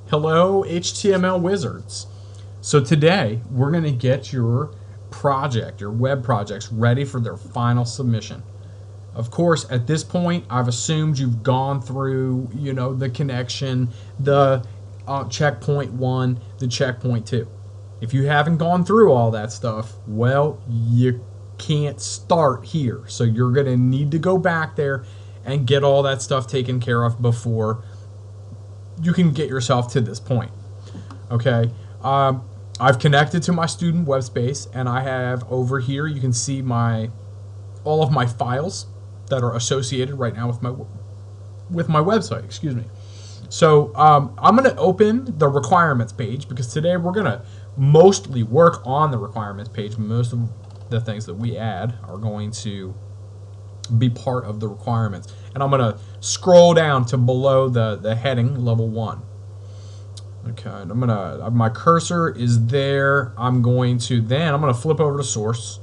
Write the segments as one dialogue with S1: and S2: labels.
S1: Hello, HTML wizards. So today we're going to get your project, your web projects, ready for their final submission. Of course, at this point, I've assumed you've gone through, the connection, the checkpoint 1, the checkpoint 2. If you haven't gone through all that stuff, well, you can't start here. So you're going to need to go back there and get all that stuff taken care of before you can get yourself to this point. Okay, I've connected to my student web space, and I have over here, you can see all of my files that are associated right now with my website. Excuse me. So I'm going to open the requirements page, because today we're going to mostly work on the requirements page. Most of the things that we add are going to be part of the requirements, and I'm going to scroll down to below the heading level 1. Okay, and my cursor is there. I'm going to flip over to source,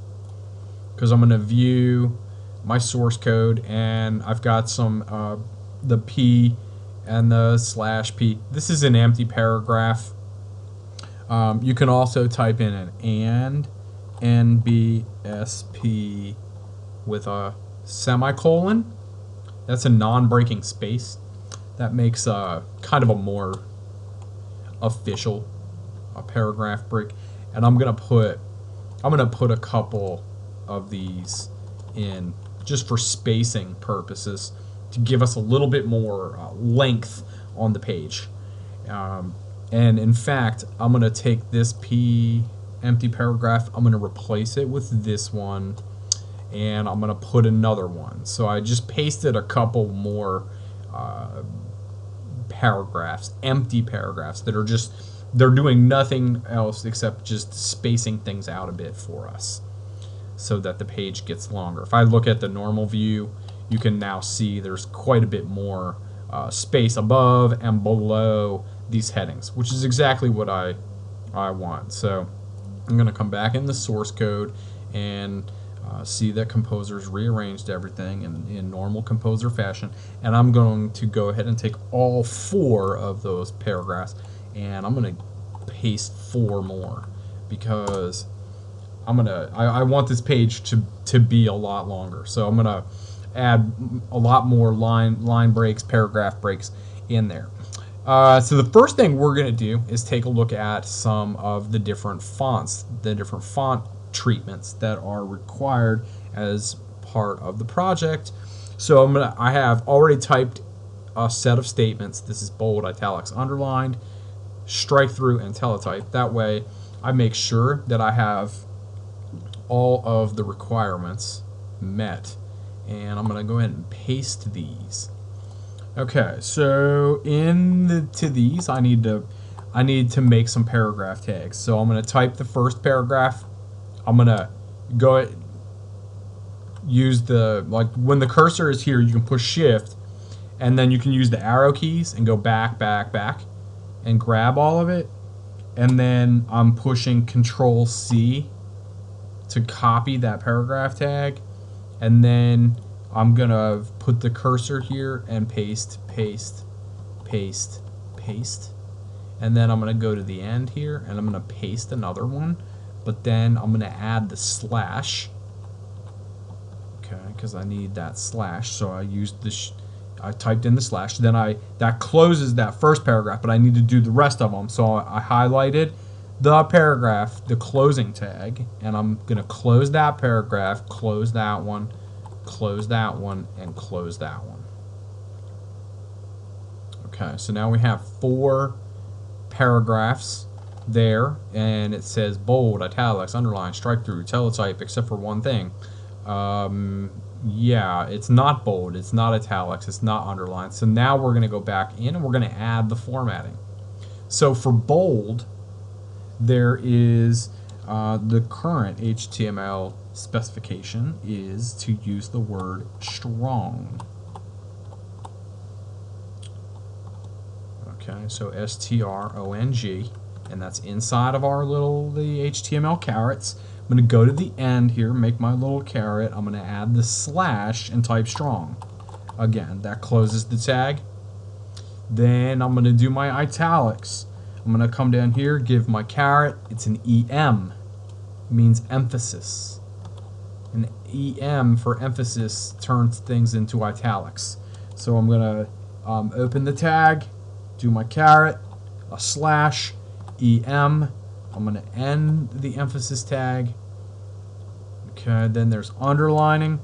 S1: because I'm going to view my source code, and I've got some the P and the /P. This is an empty paragraph. You can also type in an NBSP with a semicolon. That's a non-breaking space. That makes kind of a more official paragraph break. And I'm gonna put a couple of these in just for spacing purposes, to give us a little bit more length on the page. And in fact, I'm gonna take this P empty paragraph, I'm gonna replace it with this one, and I'm gonna put another one. So I just pasted a couple more paragraphs, empty paragraphs, that are they're doing nothing else except just spacing things out a bit for us, so that the page gets longer. If I look at the normal view, you can now see there's quite a bit more space above and below these headings, which is exactly what I want. So I'm gonna come back in the source code and see that Composer's rearranged everything in normal Composer fashion, and I'm going to go ahead and take all 4 of those paragraphs, and I'm going to paste 4 more, because I want this page to be a lot longer. So I'm gonna add a lot more line breaks, paragraph breaks in there. So the first thing we're gonna do is take a look at some of the different fonts, the different font treatments that are required as part of the project. So I have already typed a set of statements. This is bold, italics, underlined, strike through, and teletype. That way I make sure that I have all of the requirements met, and I'm gonna go ahead and paste these. Okay, so to these I need to make some paragraph tags. So I'm gonna type the first paragraph. I'm gonna go use when the cursor is here, you can push shift, and then you can use the arrow keys and go back and grab all of it, and then I'm pushing Control C to copy that paragraph tag, and then I'm gonna put the cursor here and paste, and then I'm gonna go to the end here and I'm gonna paste another one, but then I'm gonna add the slash, okay, because I need that slash. So I used I typed in the slash, then that closes that first paragraph, but I need to do the rest of them. So I highlighted the paragraph, the closing tag, and I'm gonna close that paragraph, close that one, and close that one. Okay, so now we have 4 paragraphs there, and it says bold, italics, underline, strike through, teletype, except for one thing. Yeah, it's not bold, it's not italics, it's not underlined. So now we're gonna go back in and we're gonna add the formatting. So for bold, there is the current HTML specification is to use the word strong. Okay, so S-T-R-O-N-G, and that's inside of the HTML carets. I'm going to go to the end here, make my little caret. I'm going to add the slash and type strong. Again, that closes the tag. Then I'm going to do my italics. I'm going to come down here, give my caret. It's an EM. It means emphasis. An EM for emphasis turns things into italics. So I'm going to open the tag, do my caret, a slash, EM. I'm going to end the emphasis tag. Okay, then there's underlining.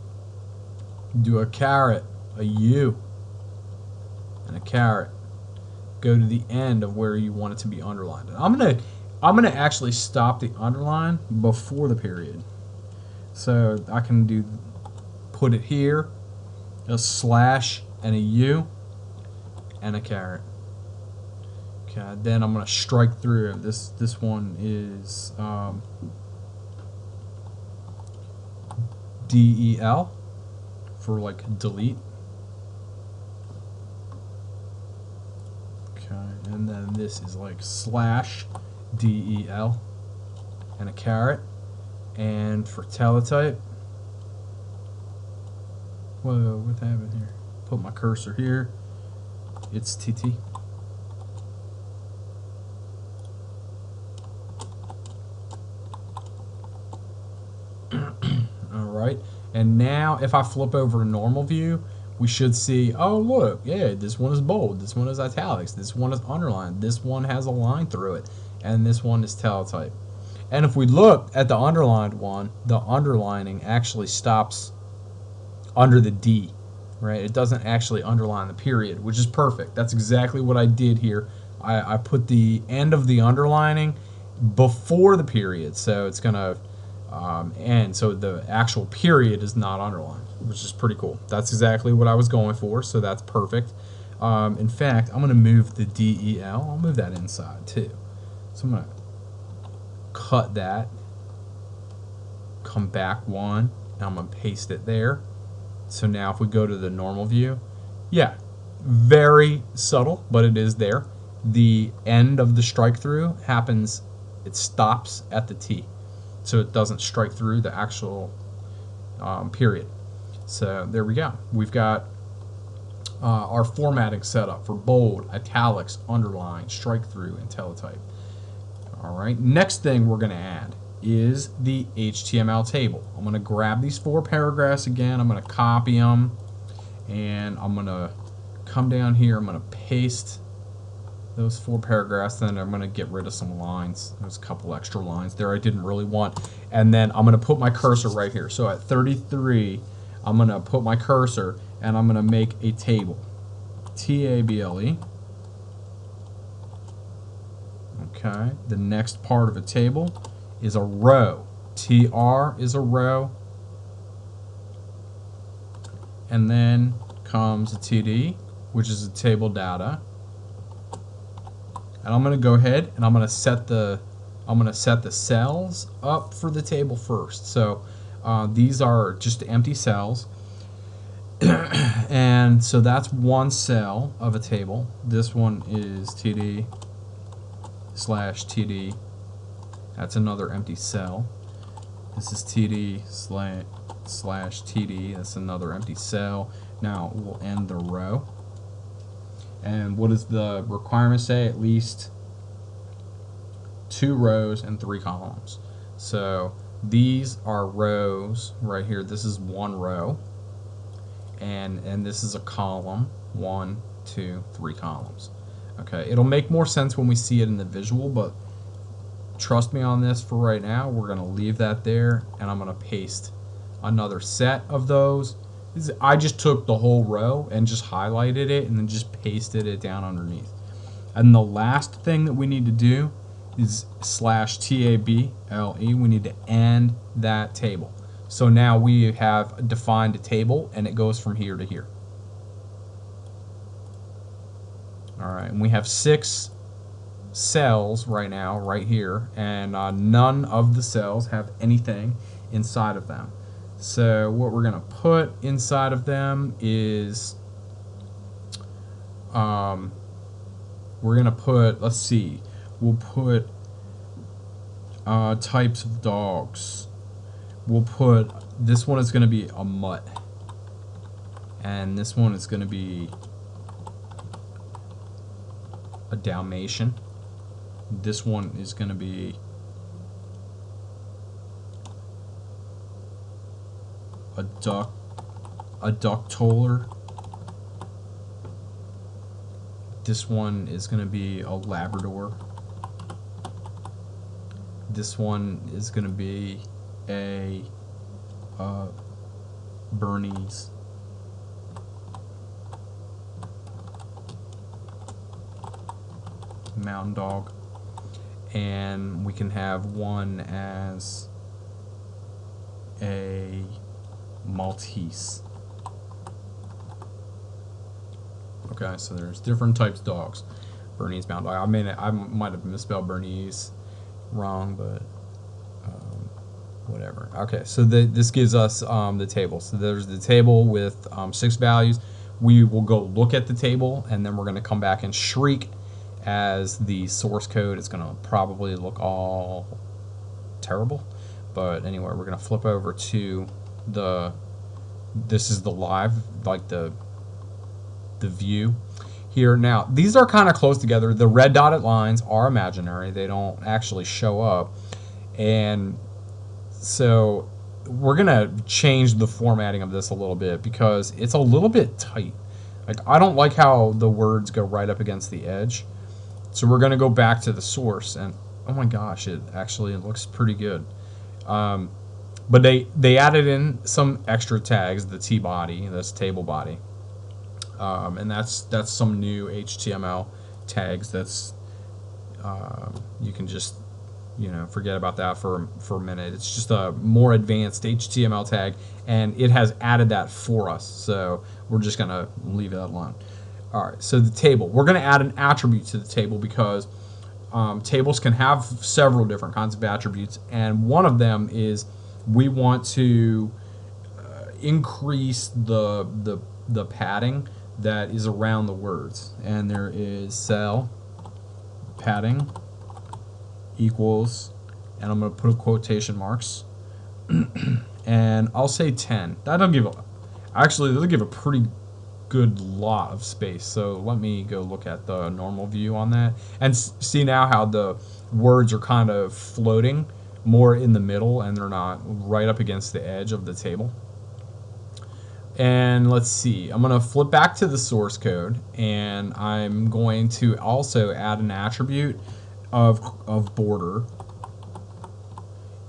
S1: Do a caret, a U, and a caret. Go to the end of where you want it to be underlined. I'm gonna actually stop the underline before the period, so I can put it here, a slash and a U, and a caret. Okay, then I'm gonna strike through. This one is DEL for like delete. Okay, and then this is like slash DEL and a caret. And for teletype, whoa, what happened here? Put my cursor here. It's TT. Alright, and now if I flip over to normal view, we should see, oh look, yeah, this one is bold, this one is italics, this one is underlined, this one has a line through it, and this one is teletype. And if we look at the underlined one, the underlining actually stops under the D, right? It doesn't actually underline the period, which is perfect. That's exactly what I did here. I put the end of the underlining before the period, so it's going to end, so the actual period is not underlined, which is pretty cool. That's exactly what I was going for, so that's perfect. In fact, I'm going to move the DEL. I'll move that inside too. So I'm going to cut that, come back one, and I'm going to paste it there. So now if we go to the normal view, yeah, very subtle, but it is there. The end of the strike through happens, it stops at the T. So it doesn't strike through the actual period. So there we go. We've got our formatting set up for bold, italics, underline, strike through, and teletype. Alright, next thing we're going to add is the HTML table. I'm going to grab these 4 paragraphs again. I'm going to copy them, and I'm going to come down here. I'm going to paste those 4 paragraphs. Then I'm going to get rid of some lines. There's a couple extra lines there I didn't really want. And then I'm going to put my cursor right here. So at 33, I'm going to put my cursor, and I'm going to make a table. T-A-B-L-E. Okay, the next part of a table is a row. TR is a row. And then comes a TD, which is a table data. And I'm going to go ahead and I'm going to set the cells up for the table first. So these are just empty cells. And so that's one cell of a table. This one is TD / TD. That's another empty cell. This is TD / TD. That's another empty cell. Now we'll end the row. And what does the requirement say? At least 2 rows and 3 columns. So these are rows right here. This is one row. And this is a column. 1, 2, 3 columns. Okay, it'll make more sense when we see it in the visual, but trust me on this for right now. We're going to leave that there, and I'm going to paste another set of those. I just took the whole row and just highlighted it and then just pasted it down underneath. And the last thing that we need to do is /TABLE. We need to end that table. So now we have defined a table, and it goes from here to here. Alright, and we have 6 cells right now, right here, and none of the cells have anything inside of them. So what we're going to put inside of them is, we're going to put, let's see, we'll put types of dogs. We'll put, this one is going to be a mutt, and this one is going to be a Dalmatian. This one is going to be a duck toller. This one is going to be a Labrador. This one is going to be a Bernese. Mountain Dog. And we can have one as a Maltese. Okay, so there's different types of dogs. Bernese Mountain Dog. I might have misspelled Bernese wrong, but whatever. Okay, so this gives us the table. So there's the table with 6 values. We will go look at the table, and then we're going to come back and shriek as the source code. It's going to probably look all terrible, but anyway, we're going to flip over to this is the live, like the view here. Now these are kind of close together. The red dotted lines are imaginary, they don't actually show up, and so we're gonna change the formatting of this a little bit because it's a little bit tight. Like, I don't like how the words go right up against the edge, so we're gonna go back to the source, and oh my gosh, it looks pretty good. But they added in some extra tags, the T body, that's table body. And that's some new HTML tags. That's you can just forget about that for a minute. It's just a more advanced HTML tag, and it has added that for us. So we're just gonna leave that alone. All right. So the table, we're gonna add an attribute to the table because tables can have several different kinds of attributes, and one of them is we want to increase the padding that is around the words, and there is cell padding equals, and I'm going to put quotation marks, and I'll say 10. That'll give a pretty good lot of space. So let me go look at the normal view on that and see now how the words are kind of floating more in the middle and they're not right up against the edge of the table. And let's see, I'm going to flip back to the source code, and I'm going to also add an attribute of border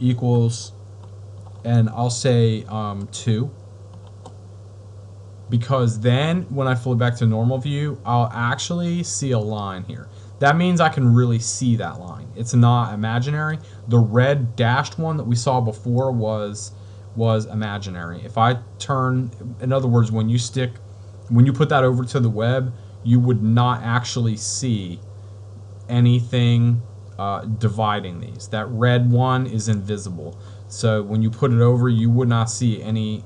S1: equals, and I'll say 2, because then when I flip back to normal view, I'll actually see a line here. That means I can really see that line. It's not imaginary. The red dashed one that we saw before was imaginary. If I turn, in other words, when you put that over to the web, you would not actually see anything dividing these. That red one is invisible. So when you put it over, you would not see any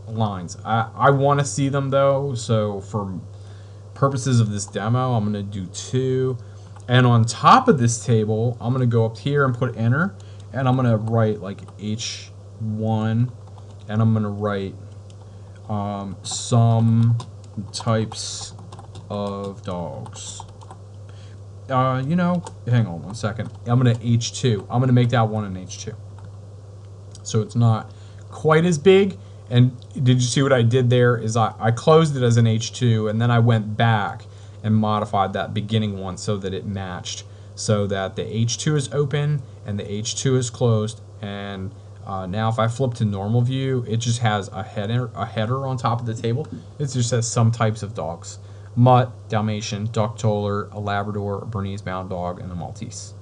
S1: lines. I want to see them though, so for purposes of this demo, I'm going to do 2. And on top of this table, I'm going to go up here and put enter, and I'm going to write like H1, and I'm going to write some types of dogs. Hang on one second. I'm going to H2. I'm going to make that one an H2. So it's not quite as big. And did you see what I did there? Is I closed it as an H2, and then I went back and modified that beginning one so that it matched, so that the H2 is open and the H2 is closed. And now if I flip to normal view, it just has a header on top of the table. It just says some types of dogs: mutt, Dalmatian, duck toller, a Labrador, a Bernese Mountain Dog, and a Maltese.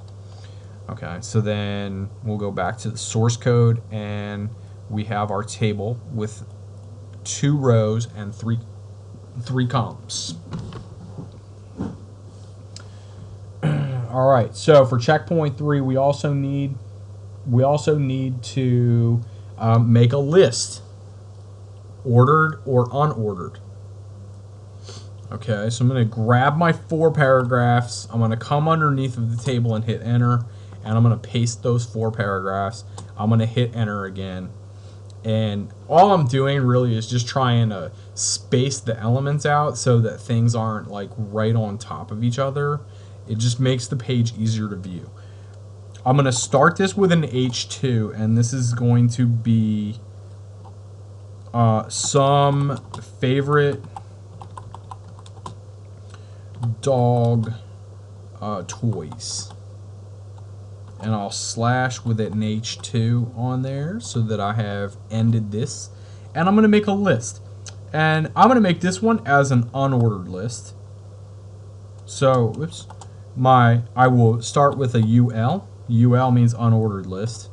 S1: Okay, so then we'll go back to the source code, and we have our table with 2 rows and 3 columns. All right, so for checkpoint 3, we also need to make a list, ordered or unordered. Okay, so I'm going to grab my 4 paragraphs. I'm going to come underneath of the table and hit enter, and I'm going to paste those 4 paragraphs. I'm going to hit enter again. And all I'm doing really is just trying to space the elements out so that things aren't like right on top of each other. It just makes the page easier to view. I'm going to start this with an H2, and this is going to be some favorite dog toys. And I'll slash with an H2 on there so that I have ended this. And I'm going to make a list. And I'm going to make this one as an unordered list. So, oops. I will start with a UL. UL means unordered list.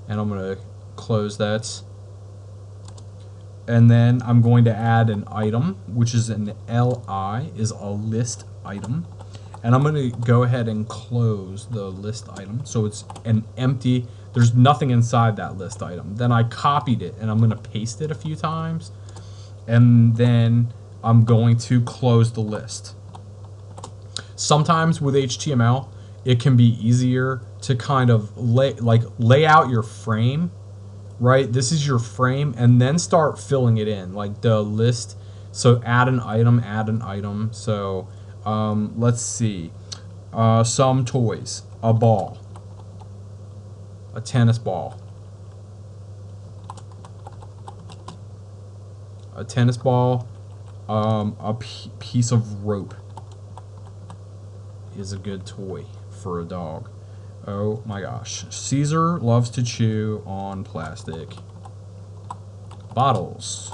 S1: And I'm going to close that. And then I'm going to add an item, which is an LI, is a list item. And I'm going to go ahead and close the list item. So it's an empty, there's nothing inside that list item. Then I copied it and I'm going to paste it a few times. And then I'm going to close the list. Sometimes with HTML, it can be easier to kind of lay out your frame, right? This is your frame, and then start filling it in, like the list. So add an item. So let's see, some toys, a ball, a tennis ball, a piece of rope is a good toy for a dog. Oh my gosh. Caesar loves to chew on plastic bottles.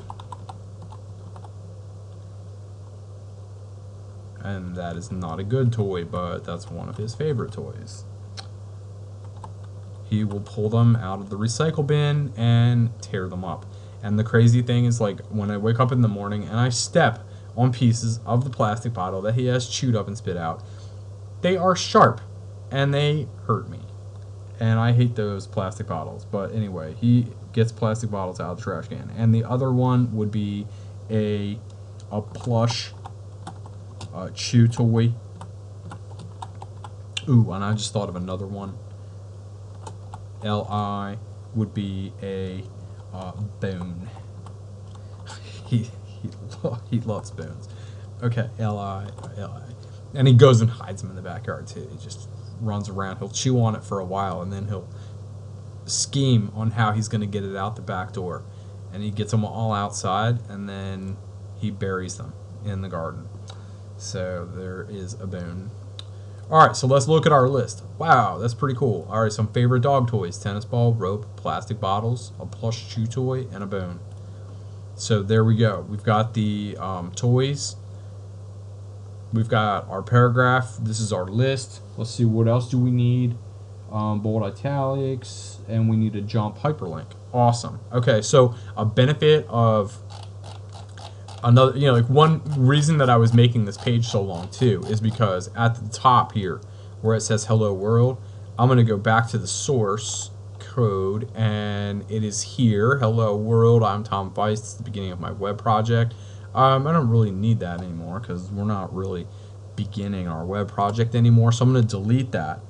S1: And that is not a good toy, but that's one of his favorite toys. He will pull them out of the recycle bin and tear them up. And the crazy thing is, like, when I wake up in the morning and I step on pieces of the plastic bottle that he has chewed up and spit out, they are sharp and they hurt me. And I hate those plastic bottles. But anyway, he gets plastic bottles out of the trash can. And the other one would be a plush chew toy. Ooh, and I just thought of another one. LI would be a bone. he loves bones. Okay, LI. And he goes and hides them in the backyard too. He just runs around. He'll chew on it for a while, and then he'll scheme on how he's going to get it out the back door. And he gets them all outside, and then he buries them in the garden. So there is a bone. Alright, so let's look at our list. Wow, that's pretty cool. Alright, some favorite dog toys. Tennis ball, rope, plastic bottles, a plush chew toy, and a bone. So there we go. We've got the toys. We've got our paragraph. This is our list. Let's see, what else do we need? Bold italics, and we need a jump hyperlink. Awesome. Okay, so a benefit of another, like one reason that I was making this page so long too is because at the top here where it says hello world, I'm going to go back to the source code, and it is here, hello world, I'm Tom Feist, it's the beginning of my web project. I don't really need that anymore because we're not really beginning our web project anymore, so I'm going to delete that.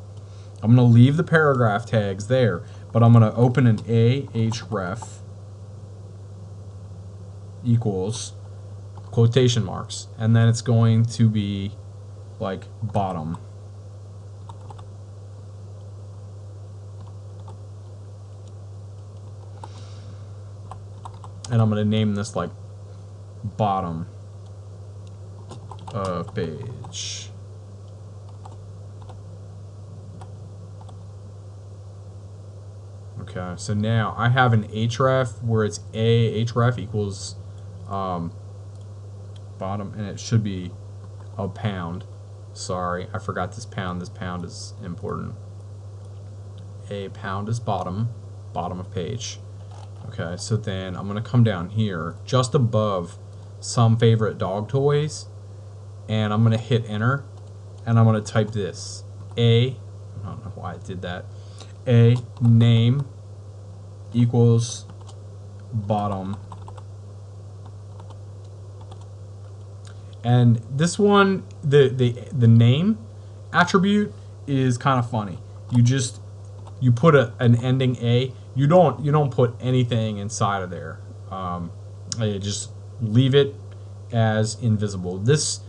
S1: I'm going to leave the paragraph tags there, but I'm going to open an ahref equals quotation marks, and then it's going to be like bottom. And I'm going to name this like bottom of page. Okay, so now I have an href where it's href equals bottom, and it should be a pound. Sorry, I forgot this pound. This pound is important. A pound is bottom of page. Okay, so then I'm going to come down here just above some favorite dog toys, and I'm going to hit enter, and I'm going to type this. I don't know why I did that. A name equals bottom. And this one, the name attribute is kind of funny. You put an ending A. You don't put anything inside of there. You just leave it as invisible. This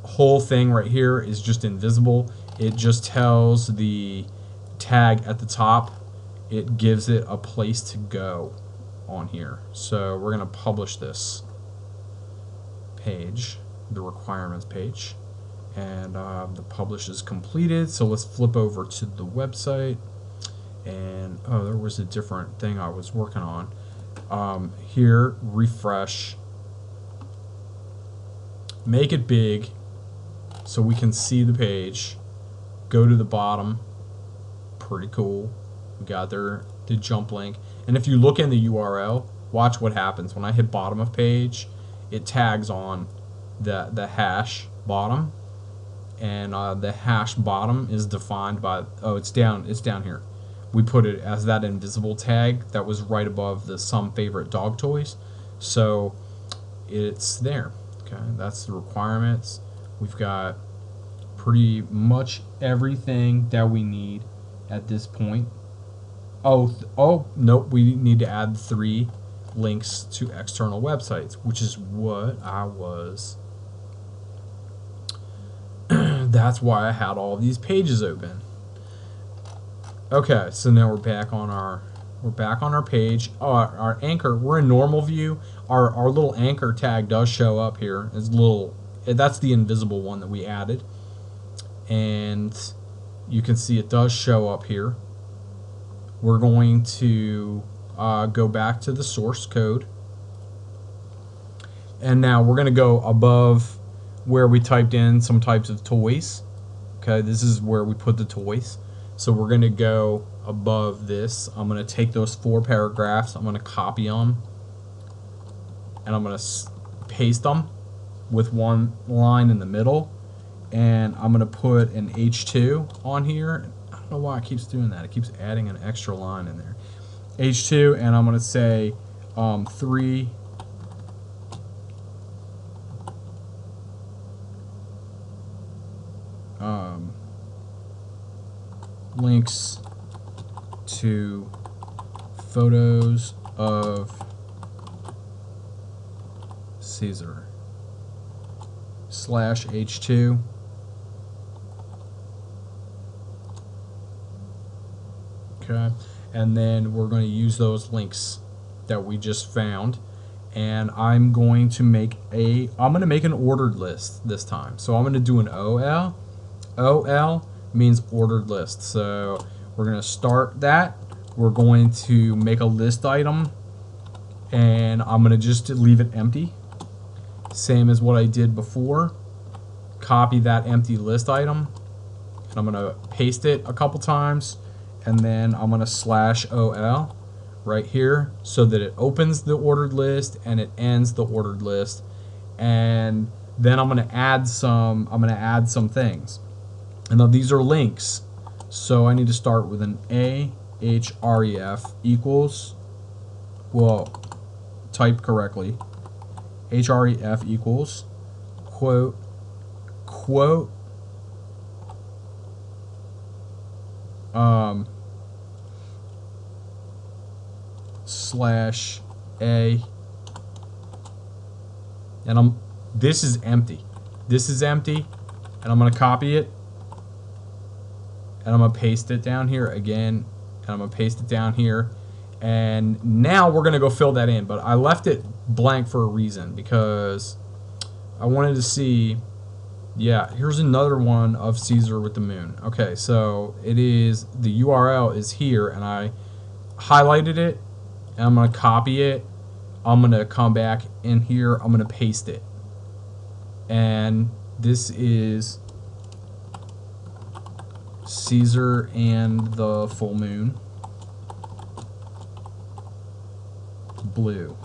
S1: whole thing right here is just invisible. It just tells the tag at the top, it gives it a place to go on here. So we're going to publish this page, the requirements page, and the publish is completed. So let's flip over to the website, and oh, there was a different thing I was working on. Here, refresh, make it big so we can see the page, go to the bottom, pretty cool. We got there the jump link, and if you look in the URL, watch what happens when I hit bottom of page. It tags on the hash bottom, and the hash bottom is defined by, oh, it's down here. We put it as that invisible tag that was right above the some favorite dog toys, so it's there. Okay, that's the requirements. We've got pretty much everything that we need at this point. Oh, nope, we need to add 3 links to external websites, which is what I was that's why I had all these pages open. Okay, so now we're back on our page. Our anchor, we're in normal view. Our little anchor tag does show up here. It's that's the invisible one that we added, and you can see it does show up here. We're going to go back to the source code, and now we're going to go above where we typed in some types of toys. Okay, this is where we put the toys. So we're going to go above this. I'm going to take those 4 paragraphs, I'm going to copy them, and I'm going to paste them with one line in the middle, and I'm going to put an H2 on here. I don't know why it keeps doing that. It keeps adding an extra line in there. H2, and I'm going to say 3 links to photos of Caesar /H2. Okay, and then we're going to use those links that we just found, and I'm going to make an ordered list this time. So I'm going to do an OL. OL means ordered list. So we're going to start that. We're going to make a list item, and I'm going to just leave it empty, same as what I did before. Copy that empty list item, and I'm going to paste it a couple times, and then I'm going to /OL right here so that it opens the ordered list and it ends the ordered list. And then I'm going to add some things. And now these are links, so I need to start with an href equals, well, type correctly, href equals quote /a, and this is empty, and I'm going to copy it, and I'm going to paste it down here again, and I'm going to paste it down here, and now we're going to go fill that in. But I left it blank for a reason, because I wanted to see, yeah, here's another one of Caesar with the moon. Okay, so it is, the URL is here, and I highlighted it, and I'm going to copy it. I'm going to come back in here, I'm going to paste it, and this is Caesar and the full moon, blue.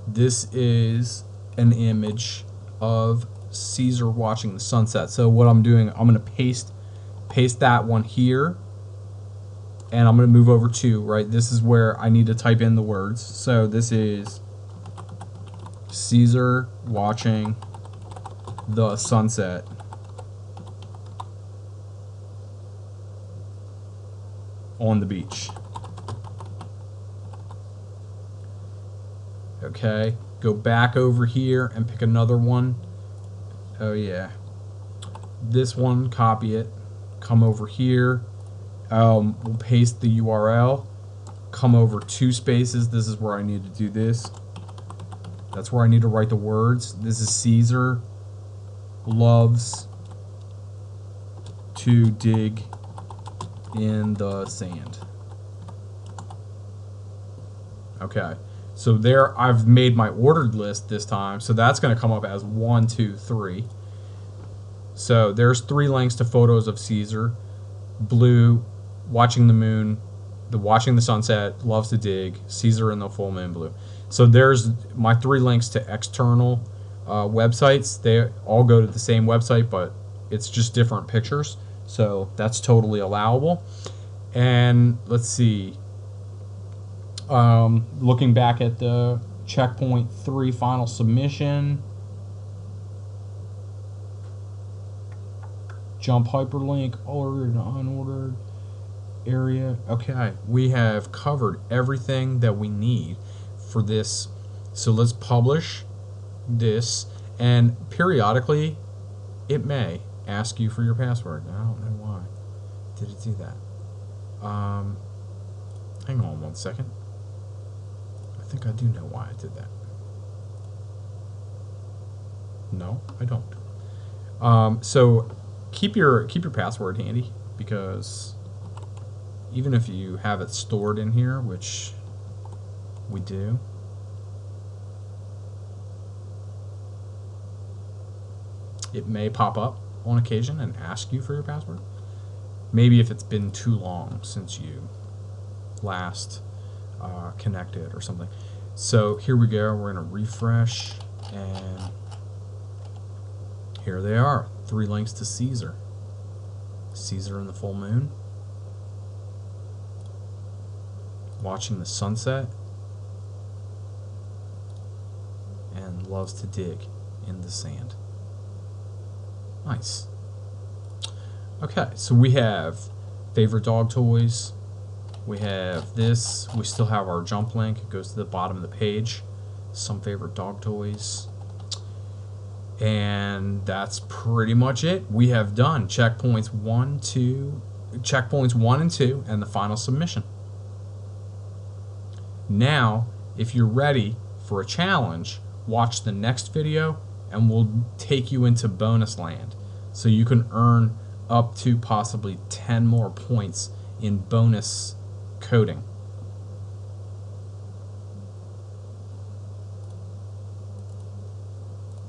S1: This is an image of Caesar watching the sunset. So what I'm doing, I'm going to paste that one here, and I'm going to move over to, right, this is where I need to type in the words. So this is Caesar watching the sunset on the beach. Okay, go back over here and pick another one. Oh yeah, this one, copy it, come over here, we'll paste the URL, come over 2 spaces, this is where I need to do this. That's where I need to write the words. This is Caesar loves to dig in the sand. Okay, so there I've made my ordered list this time, so that's going to come up as 1, 2, 3. So there's 3 links to photos of Caesar, blue, watching the moon, watching the sunset, loves to dig, Caesar in the full moon blue. So there's my 3 links to external websites. They all go to the same website, but it's just different pictures. So that's totally allowable. And let's see. Looking back at the checkpoint 3 final submission. Jump hyperlink, ordered and unordered area. Okay, we have covered everything that we need for this. So let's publish this, and periodically it may ask you for your password. I don't know why. Did it do that? Hang on 1 second. I think I do know why I did that. No, I don't. So keep your password handy, because even if you have it stored in here, which we do, it may pop up on occasion and ask you for your password. Maybe if it's been too long since you last connected or something. So here we go. We're going to refresh, and here they are. 3 links to Caesar. Caesar in the full moon, watching the sunset, and loves to dig in the sand. Nice. Okay, so we have favorite dog toys. We have this. We still have our jump link. It goes to the bottom of the page. Some favorite dog toys. And that's pretty much it. We have done checkpoints 1 and 2, and the final submission. Now, if you're ready for a challenge, watch the next video and we'll take you into bonus land, so you can earn up to possibly 10 more points in bonus coding.